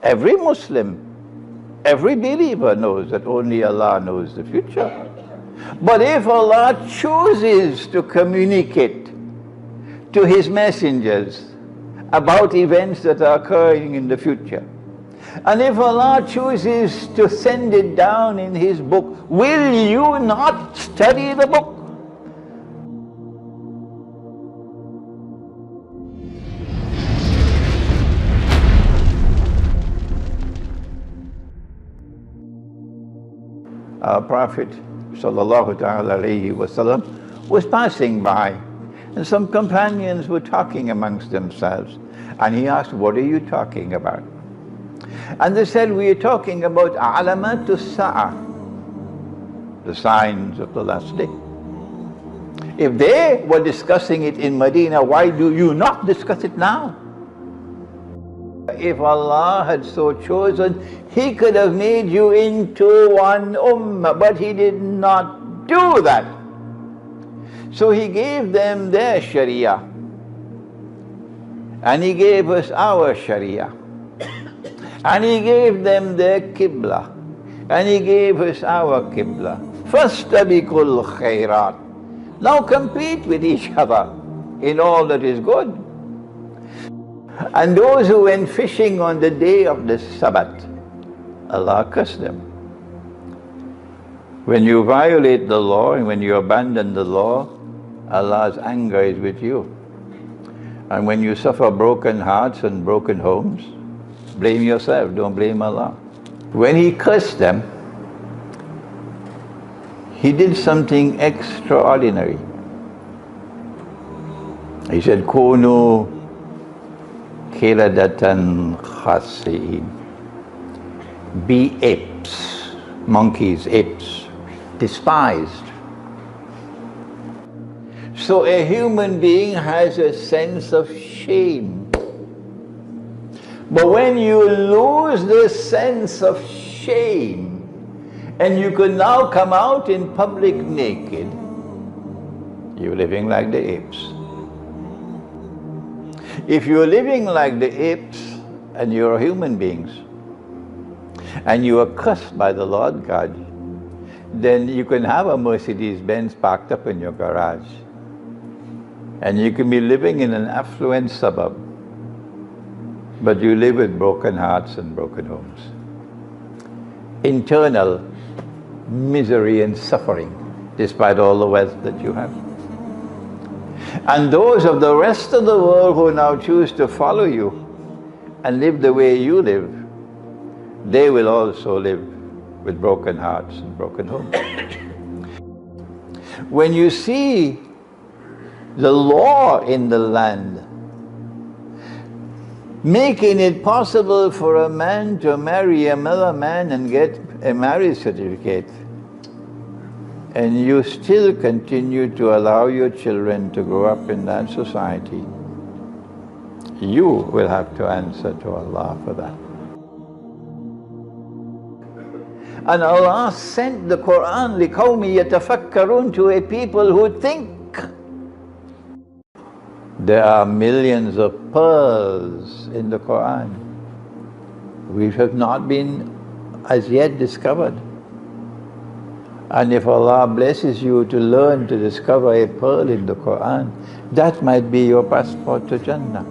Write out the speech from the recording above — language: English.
Every Muslim, every believer knows that only Allah knows the future. But if Allah chooses to communicate to His messengers about events that are occurring in the future, and if Allah chooses to send it down in His book, will you not study the book? Our Prophet sallallahu ta'ala alayhi wasallam was passing by, and some companions were talking amongst themselves, and he asked, "What are you talking about?" And they said, "We are talking about alamatu sa'a, the signs of the last day." If they were discussing it in Medina, why do you not discuss it now? If Allah had so chosen, He could have made you into one ummah, but He did not do that. So He gave them their sharia, and He gave us our sharia, and He gave them their qibla, and He gave us our qibla. Fastabiqul khairat. Now compete with each other in all that is good. And those who went fishing on the day of the Sabbath, Allah cursed them. When you violate the law and when you abandon the law, Allah's anger is with you. And when you suffer broken hearts and broken homes, blame yourself, don't blame Allah. When He cursed them, He did something extraordinary. He said, "Kunu Kiradatan khasi'in." Be apes, monkeys, apes, despised. So a human being has a sense of shame. But when you lose the sense of shame, and you could now come out in public naked, you're living like the apes. If you're living like the apes and you're human beings, and you are cursed by the Lord God, then you can have a Mercedes-Benz parked up in your garage, and you can be living in an affluent suburb, but you live with broken hearts and broken homes. Internal misery and suffering, despite all the wealth that you have. And those of the rest of the world who now choose to follow you and live the way you live, they will also live with broken hearts and broken homes. When you see the law in the land making it possible for a man to marry another man and get a marriage certificate, and you still continue to allow your children to grow up in that society, you will have to answer to Allah for that. And Allah sent the Quran لِقَوْمِ يَتَفَكَّرُونَ, to a people who think. There are millions of pearls in the Quran which have not been as yet discovered. And if Allah blesses you to learn to discover a pearl in the Quran, that might be your passport to Jannah.